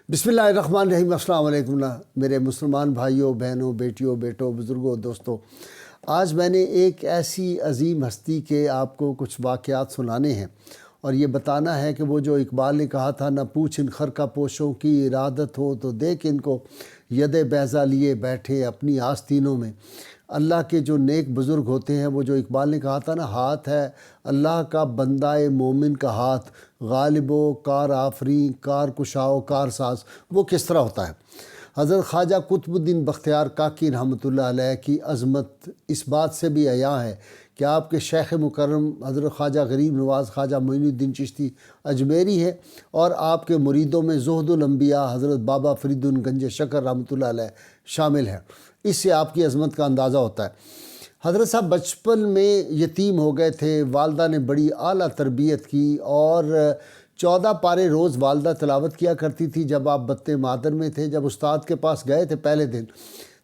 بسم اللہ الرحمن الرحیم۔ السلام علیکم میرے مسلمان بھائیوں، بہنوں، بیٹیوں، بیٹوں، بزرگوں، دوستوں۔ آج میں نے ایک ایسی عظیم ہستی کے آپ کو کچھ واقعات سنانے ہیں اور یہ بتانا ہے کہ وہ جو اقبال نے کہا تھا، نہ پوچھ ان خرقہ پوشوں کی ارادت ہو تو دیکھ ان کو ید بیضا لیے بیٹھے اپنی آستینوں میں۔ اللہ کے جو نیک بزرگ ہوتے ہیں، وہ جو اقبال نے کہا تھا نا، ہاتھ ہے اللہ کا بندہ مومن کا ہاتھ، غالب و کار آفریں، کار کشاؤ کار ساز، وہ کس طرح ہوتا ہے۔ حضرت خواجہ قطب الدین بختیار کاکی رحمۃ اللہ علیہ کی عظمت اس بات سے بھی عیاں ہے کہ آپ کے شیخ مکرم حضرت خواجہ غریب نواز خواجہ معین الدین چشتی اجمیری ہے، اور آپ کے مریدوں میں زہد الانبیاء حضرت بابا فرید گنج شکر رحمۃ اللہ علیہ شامل ہیں۔ اس سے آپ کی عظمت کا اندازہ ہوتا ہے۔ حضرت صاحب بچپن میں یتیم ہو گئے تھے، والدہ نے بڑی اعلیٰ تربیت کی اور 14 پارے روز والدہ تلاوت کیا کرتی تھی جب آپ بطن مادر میں تھے۔ جب استاد کے پاس گئے تھے پہلے دن،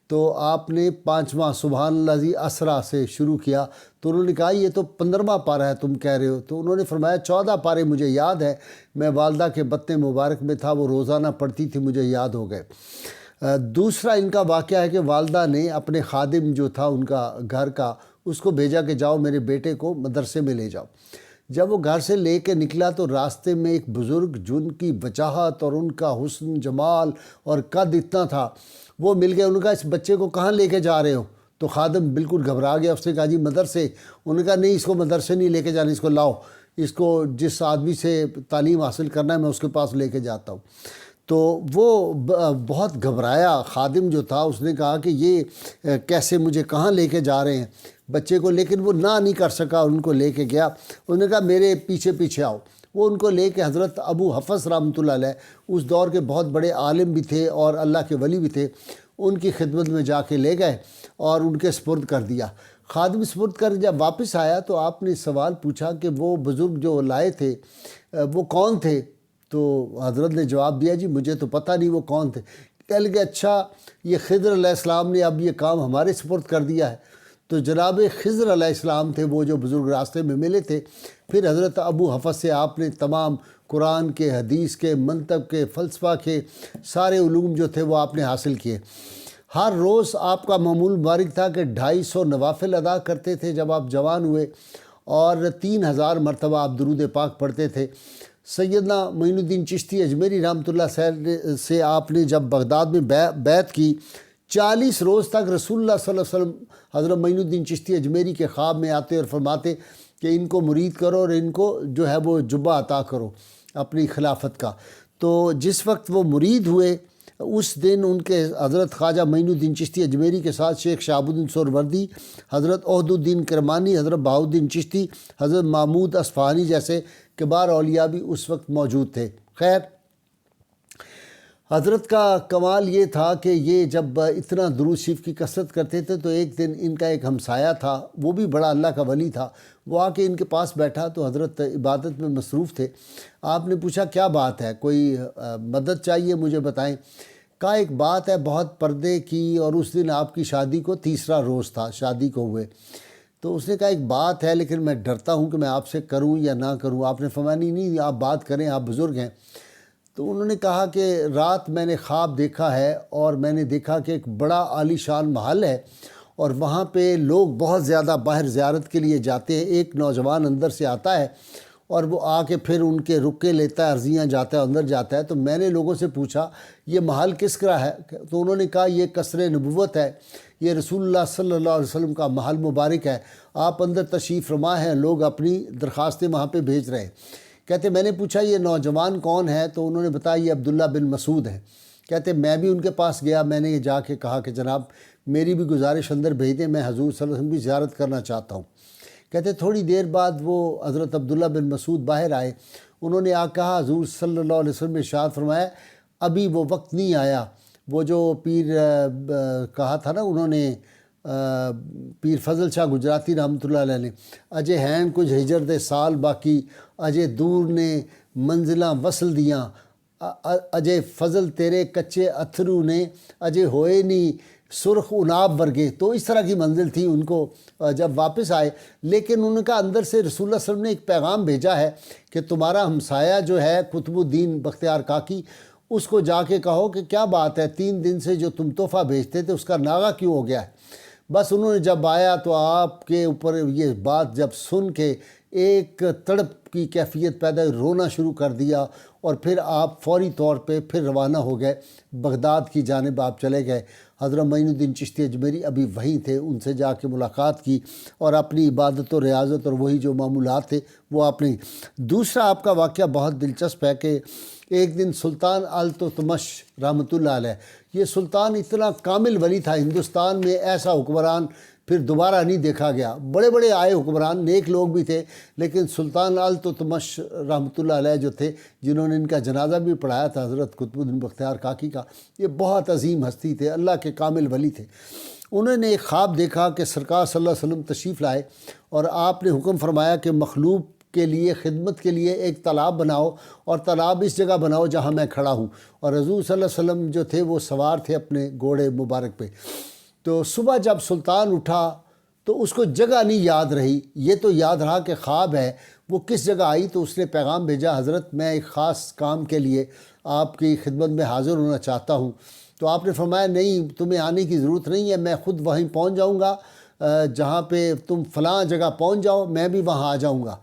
تو آپ نے 5واں سبحان اللہ اسرا سے شروع کیا، تو انہوں نے کہا یہ تو 15واں پارہ ہے تم کہہ رہے ہو، تو انہوں نے فرمایا 14 پارے مجھے یاد ہے، میں والدہ کے بطن مبارک میں تھا، وہ روزانہ پڑھتی تھی، مجھے یاد ہو گئے۔ دوسرا ان کا واقعہ ہے کہ والدہ نے اپنے خادم جو تھا ان کا گھر کا، اس کو بھیجا کہ جاؤ میرے بیٹے کو مدرسے میں لے جاؤ۔ جب وہ گھر سے لے کے نکلا تو راستے میں ایک بزرگ جن کی وجاہت اور ان کا حسن جمال اور قد اتنا تھا، وہ مل گئے۔ انہوں نے کہا اس بچے کو کہاں لے کے جا رہے ہو؟ تو خادم بالکل گھبرا گیا، اس نے کہا جی مدرسے۔ انہوں نے کہا نہیں، اس کو مدرسے نہیں لے کے جانا، اس کو لاؤ، اس کو جس آدمی سے تعلیم حاصل کرنا ہے میں اس کے پاس لے کے جاتا ہوں۔ تو وہ بہت گھبرایا خادم جو تھا، اس نے کہا کہ یہ کیسے مجھے کہاں لے کے جا رہے ہیں بچے کو، لیکن وہ نہ نہیں کر سکا، ان کو لے کے گیا۔ انہوں نے کہا میرے پیچھے پیچھے آؤ۔ وہ ان کو لے کے حضرت ابو حفص رحمۃ اللہ علیہ، اس دور کے بہت بڑے عالم بھی تھے اور اللہ کے ولی بھی تھے، ان کی خدمت میں جا کے لے گئے اور ان کے سپرد کر دیا۔ خادم سپرد کر جب واپس آیا تو آپ نے سوال پوچھا کہ وہ بزرگ جو لائے تھے وہ کون تھے؟ تو حضرت نے جواب دیا جی مجھے تو پتہ نہیں وہ کون تھے۔ کہہ لگے اچھا یہ خضر علیہ السلام نے اب یہ کام ہمارے سپرد کر دیا ہے۔ تو جناب خضر علیہ السلام تھے وہ جو بزرگ راستے میں ملے تھے۔ پھر حضرت ابو حفص سے آپ نے تمام قرآن کے، حدیث کے، منطق کے، فلسفہ کے سارے علوم جو تھے وہ آپ نے حاصل کیے۔ ہر روز آپ کا معمول مبارک تھا کہ 250 نوافل ادا کرتے تھے جب آپ جوان ہوئے، اور 3000 مرتبہ آپ درود پاک پڑھتے تھے۔ سیدنا معین الدین چشتی اجمیری رحمۃ اللہ سے آپ نے جب بغداد میں بیعت کی، 40 روز تک رسول اللہ صلی اللہ علیہ وسلم حضرت معین الدین چشتی اجمیری کے خواب میں آتے اور فرماتے کہ ان کو مرید کرو اور ان کو جو ہے وہ جبہ عطا کرو اپنی خلافت کا۔ تو جس وقت وہ مرید ہوئے اس دن ان کے حضرت خواجہ معین الدین چشتی اجمیری کے ساتھ شیخ شہاب الدین سہروردی، حضرت عہد الدین کرمانی، حضرت بہاؤالدین چشتی، حضرت محمود اصفہانی جیسے کبار اولیاء بھی اس وقت موجود تھے۔ خیر، حضرت کا کمال یہ تھا کہ یہ جب اتنا درود شریف کی کثرت کرتے تھے تو ایک دن ان کا ایک ہمسایہ تھا، وہ بھی بڑا اللہ کا ولی تھا، وہ آ کے ان کے پاس بیٹھا تو حضرت عبادت میں مصروف تھے۔ آپ نے پوچھا کیا بات ہے، کوئی مدد چاہیے مجھے بتائیں؟ کہا ایک بات ہے بہت پردے کی، اور اس دن آپ کی شادی کو 3را روز تھا شادی کو ہوئے۔ تو اس نے کہا ایک بات ہے لیکن میں ڈرتا ہوں کہ میں آپ سے کروں یا نہ کروں۔ آپ نے فرمایا نہیں آپ بات کریں، آپ بزرگ ہیں۔ تو انہوں نے کہا کہ رات میں نے خواب دیکھا ہے اور میں نے دیکھا کہ ایک بڑا عالی شان محل ہے اور وہاں پہ لوگ بہت زیادہ باہر زیارت کے لیے جاتے ہیں۔ ایک نوجوان اندر سے آتا ہے اور وہ آ کے پھر ان کے رکے لیتا ہے، عرضیاں جاتا ہے، اندر جاتا ہے۔ تو میں نے لوگوں سے پوچھا یہ محل کس کا ہے؟ تو انہوں نے کہا یہ قصر نبوت ہے، یہ رسول اللہ صلی اللہ علیہ وسلم کا محل مبارک ہے، آپ اندر تشریف فرما ہیں، لوگ اپنی درخواستیں وہاں پہ بھیج رہے ہیں۔ کہتے میں نے پوچھا یہ نوجوان کون ہے؟ تو انہوں نے بتایا یہ عبداللہ بن مسعود ہے۔ کہتے میں بھی ان کے پاس گیا، میں نے جا کے کہا کہ جناب میری بھی گزارش اندر بھیج دیں، میں حضور صلی اللہ علیہ وسلم کی زیارت کرنا چاہتا ہوں۔ کہتے تھوڑی دیر بعد وہ حضرت عبداللہ بن مسعود باہر آئے، انہوں نے آ کہا حضور صلی اللہ علیہ وسلم نے ارشاد فرمایا ابھی وہ وقت نہیں آیا، وہ جو پیر کہا تھا نا انہوں نے، پیر فضل شاہ گجراتی رحمۃ اللہ علیہ نے، اجے ہیں کچھ ہجر دے سال باقی، اجے دور نے منزلاں وصل دیاں، اجے فضل تیرے کچے اتھرو نے، اجے ہوئے نہیں سرخ اناب ورگے۔ تو اس طرح کی منزل تھی ان کو جب واپس آئے، لیکن ان کا اندر سے رسول اللہ صلی اللہ علیہ وسلم نے ایک پیغام بھیجا ہے کہ تمہارا ہمسایہ جو ہے قطب الدین بختیار کاکی، اس کو جا کے کہو کہ کیا بات ہے 3 دن سے جو تم تحفہ بھیجتے تھے اس کا ناغہ کیوں ہو گیا ہے۔ بس انہوں نے جب آیا تو آپ کے اوپر یہ بات جب سن کے ایک تڑپ کی کیفیت پیدا ہوئی، رونا شروع کر دیا، اور پھر آپ فوری طور پہ پھر روانہ ہو گئے، بغداد کی جانب آپ چلے گئے۔ حضرت معین الدین چشتی اجمیری ابھی وہیں تھے، ان سے جا کے ملاقات کی اور اپنی عبادت و ریاضت اور وہی جو معمولات تھے وہ آپ نے۔ دوسرا آپ کا واقعہ بہت دلچسپ ہے کہ ایک دن سلطان التتمش رحمۃ اللہ علیہ، یہ سلطان اتنا کامل ولی تھا، ہندوستان میں ایسا حکمران پھر دوبارہ نہیں دیکھا گیا۔ بڑے بڑے آئے حکمران، نیک لوگ بھی تھے، لیکن سلطان التتمش رحمۃ اللہ علیہ جو تھے، جنہوں نے ان کا جنازہ بھی پڑھایا تھا حضرت قطب الدین بختیار کاکی کا، یہ بہت عظیم ہستی تھے، اللہ کے کامل ولی تھے۔ انہوں نے ایک خواب دیکھا کہ سرکار صلی اللہ علیہ وسلم تشریف لائے اور آپ نے حکم فرمایا کہ مخلوق کے لیے خدمت کے لیے ایک تالاب بناؤ، اور تالاب اس جگہ بناؤ جہاں میں کھڑا ہوں۔ اور حضور صلی اللہ علیہ وسلم جو تھے وہ سوار تھے اپنے گھوڑے مبارک پہ۔ تو صبح جب سلطان اٹھا تو اس کو جگہ نہیں یاد رہی، یہ تو یاد رہا کہ خواب ہے، وہ کس جگہ آئی، تو اس نے پیغام بھیجا، حضرت میں ایک خاص کام کے لیے آپ کی خدمت میں حاضر ہونا چاہتا ہوں۔ تو آپ نے فرمایا نہیں، تمہیں آنے کی ضرورت نہیں ہے، میں خود وہیں پہنچ جاؤں گا، جہاں پہ تم فلاں جگہ پہنچ جاؤ میں بھی وہاں آ جاؤں گا۔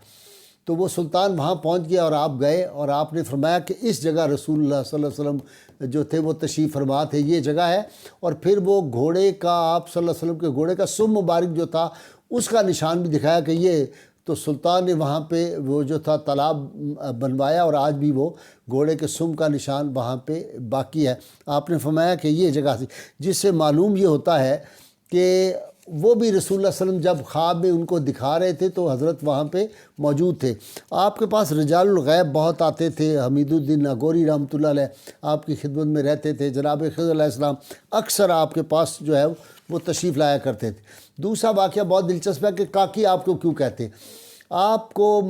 تو وہ سلطان وہاں پہنچ گیا اور آپ گئے، اور آپ نے فرمایا کہ اس جگہ رسول اللہ صلی اللہ علیہ وسلم جو تھے وہ تشریف فرما تھے، یہ جگہ ہے۔ اور پھر وہ گھوڑے کا، آپ صلی اللہ علیہ وسلم کے گھوڑے کا سم مبارک جو تھا اس کا نشان بھی دکھایا کہ یہ تو سلطان نے وہاں پہ وہ جو تھا تالاب بنوایا، اور آج بھی وہ گھوڑے کے سم کا نشان وہاں پہ باقی ہے۔ آپ نے فرمایا کہ یہ جگہ تھی، جس سے معلوم یہ ہوتا ہے کہ وہ بھی رسول اللہ صلی اللہ علیہ وسلم جب خواب میں ان کو دکھا رہے تھے تو حضرت وہاں پہ موجود تھے۔ آپ کے پاس رجال الغیب بہت آتے تھے، حمید الدین ناگوری رحمۃ اللہ علیہ آپ کی خدمت میں رہتے تھے، جناب خضر علیہ السلام اکثر آپ کے پاس جو ہے وہ تشریف لایا کرتے تھے۔ دوسرا واقعہ بہت دلچسپ ہے کہ کاکی آپ کو کیوں کہتے ہیں۔ آپ کو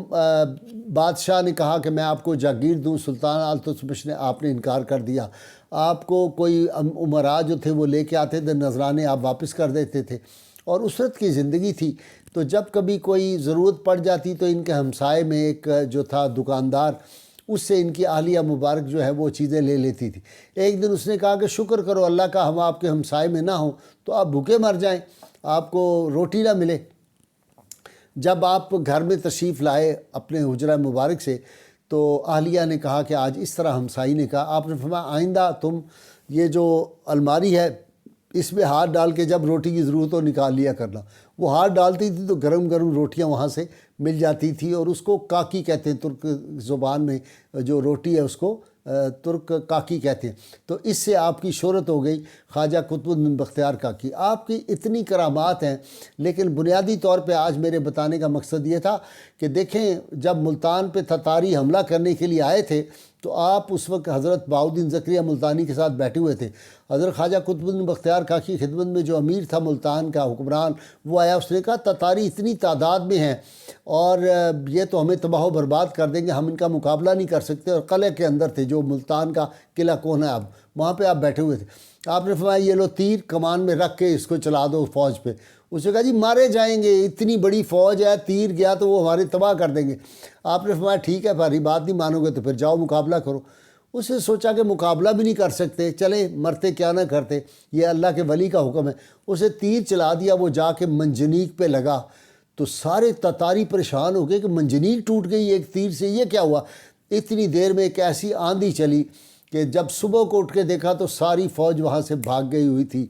بادشاہ نے کہا کہ میں آپ کو جاگیر دوں، سلطان التتمش نے، آپ نے انکار کر دیا۔ آپ کو کوئی امراء جو تھے وہ لے کے آتے تھے، نذرانے آپ واپس کر دیتے تھے، اور اسرت کی زندگی تھی۔ تو جب کبھی کوئی ضرورت پڑ جاتی تو ان کے ہمسائے میں ایک جو تھا دکاندار، اس سے ان کی اہلیہ مبارک جو ہے وہ چیزیں لے لیتی تھی۔ ایک دن اس نے کہا کہ شکر کرو اللہ کا، ہم آپ کے ہمسائے میں نہ ہوں تو آپ بھوکے مر جائیں، آپ کو روٹی نہ ملے۔ جب آپ گھر میں تشریف لائے اپنے حجرہ مبارک سے تو اہلیہ نے کہا کہ آج اس طرح ہمسائی نے کہا، آپ نے فرمایا آئندہ تم یہ جو الماری ہے اس میں ہاتھ ڈال کے جب روٹی کی ضرورت ہو نکال لیا کرنا۔ وہ ہاتھ ڈالتی تھی تو گرم گرم روٹیاں وہاں سے مل جاتی تھی، اور اس کو کاکی کہتے ہیں، ترک زبان میں جو روٹی ہے اس کو ترک کاکی کہتے ہیں۔ تو اس سے آپ کی شہرت ہو گئی خواجہ قطب الدین بختیار کاکی۔ آپ کی اتنی کرامات ہیں، لیکن بنیادی طور پہ آج میرے بتانے کا مقصد یہ تھا کہ دیکھیں جب ملتان پہ تتاری حملہ کرنے کے لیے آئے تھے تو آپ اس وقت حضرت بہاؤالدین زکریا ملتانی کے ساتھ بیٹھے ہوئے تھے۔ حضرت خواجہ قطب الدین بختیار کاکی خدمت میں جو امیر تھا ملتان کا حکمران، وہ آیا، اس نے کہا تتاری اتنی تعداد میں ہیں اور یہ تو ہمیں تباہ و برباد کر دیں گے، ہم ان کا مقابلہ نہیں کر سکتے۔ اور قلعے کے اندر تھے، جو ملتان کا قلعہ کون ہے اب، وہاں پہ آپ بیٹھے ہوئے تھے۔ آپ نے فرمایا یہ لو تیر کمان میں رکھ کے اس کو چلا دو فوج پہ۔ اس نے کہا جی مارے جائیں گے، اتنی بڑی فوج ہے، تیر گیا تو وہ ہمارے تباہ کر دیں گے۔ آپ نے فرمایا ٹھیک ہے، ہماری بات نہیں مانو گے تو پھر جاؤ مقابلہ کرو۔ اس نے سوچا کہ مقابلہ بھی نہیں کر سکتے، چلے مرتے کیا نہ کرتے، یہ اللہ کے ولی کا حکم ہے۔ اسے تیر چلا دیا، وہ جا کے منجنیق پہ لگا تو سارے تتاری پریشان ہو گئے کہ منجنیق ٹوٹ گئی ایک تیر سے، یہ کیا ہوا؟ اتنی دیر میں ایک ایسی آندھی چلی کہ جب صبح کو اٹھ کے دیکھا تو ساری فوج وہاں سے بھاگ گئی ہوئی تھی۔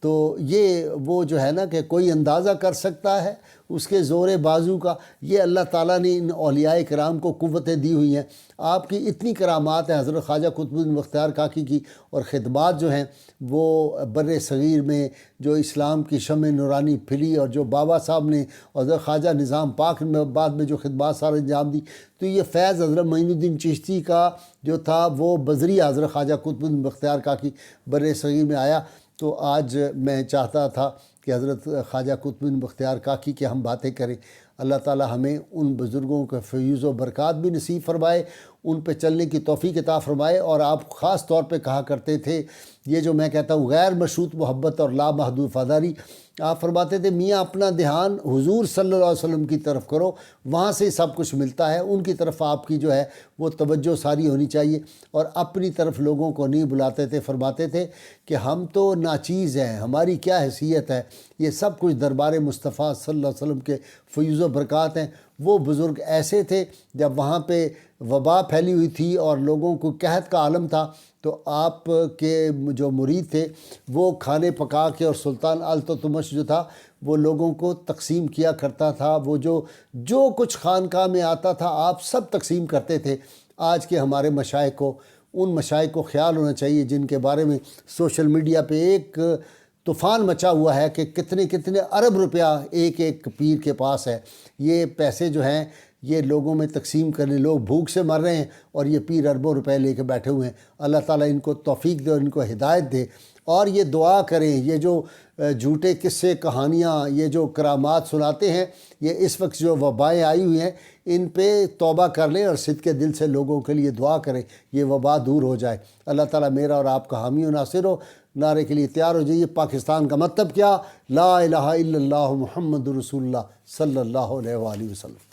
تو یہ وہ جو ہے نا کہ کوئی اندازہ کر سکتا ہے اس کے زور بازو کا، یہ اللہ تعالیٰ نے ان اولیاء کرام کو قوتیں دی ہوئی ہیں۔ آپ کی اتنی کرامات ہیں حضرت خواجہ قطب الدین بختیار کاکی کی، اور خدمات جو ہیں وہ بر صغیر میں جو اسلام کی شمع نورانی پھیلی، اور جو بابا صاحب نے حضرت خواجہ نظام پاک میں بعد میں جو خدمات سارے انجام دی، تو یہ فیض حضرت معین الدین چشتی کا جو تھا وہ بذریعہ حضرت خواجہ قطب الدین بختیار کاکی بر صغیر میں آیا۔ تو آج میں چاہتا تھا کہ حضرت خواجہ قطب الدین بختیار کاکی کی ہم باتیں کریں۔ اللہ تعالی ہمیں ان بزرگوں کے فیوز و برکات بھی نصیب فرمائے، ان پہ چلنے کی توفیق عطا فرمائے۔ اور آپ خاص طور پہ کہا کرتے تھے، یہ جو میں کہتا ہوں غیر مشروط محبت اور لامحدود وفاداری، آپ فرماتے تھے میاں اپنا دھیان حضور صلی اللہ علیہ وسلم کی طرف کرو، وہاں سے سب کچھ ملتا ہے، ان کی طرف آپ کی جو ہے وہ توجہ ساری ہونی چاہیے، اور اپنی طرف لوگوں کو نہیں بلاتے تھے۔ فرماتے تھے کہ ہم تو ناچیز ہیں، ہماری کیا حیثیت ہے، یہ سب کچھ دربار مصطفیٰ صلی اللہ علیہ وسلم کے فیوز و برکات ہیں۔ وہ بزرگ ایسے تھے، جب وہاں پہ وبا پھیلی ہوئی تھی اور لوگوں کو قحط کا عالم تھا، تو آپ کے جو مرید تھے وہ کھانے پکا کے، اور سلطان التتمش جو تھا وہ لوگوں کو تقسیم کیا کرتا تھا، وہ جو کچھ خانقاہ میں آتا تھا آپ سب تقسیم کرتے تھے۔ آج کے ہمارے مشائخ کو، ان مشائخ کو خیال ہونا چاہیے جن کے بارے میں سوشل میڈیا پہ ایک طوفان مچا ہوا ہے کہ کتنے ارب روپیہ ایک ایک پیر کے پاس ہے۔ یہ پیسے جو ہیں یہ لوگوں میں تقسیم کرنے، لوگ بھوک سے مر رہے ہیں اور یہ پیر اربوں روپے لے کے بیٹھے ہوئے ہیں۔ اللہ تعالیٰ ان کو توفیق دے اور ان کو ہدایت دے، اور یہ دعا کریں، یہ جو جھوٹے قصے کہانیاں، یہ جو کرامات سناتے ہیں، یہ اس وقت جو وبائیں آئی ہوئی ہیں ان پہ توبہ کر لیں اور صدق دل سے لوگوں کے لیے دعا کریں، یہ وبا دور ہو جائے۔ اللہ تعالیٰ میرا اور آپ کا حامی و ناصر ہو۔ نعرے کے لیے تیار ہو جائیے۔ پاکستان کا مطلب کیا؟ لا الہ الا اللہ محمد رسول اللہ صلی اللہ علیہ وآلہ وسلم۔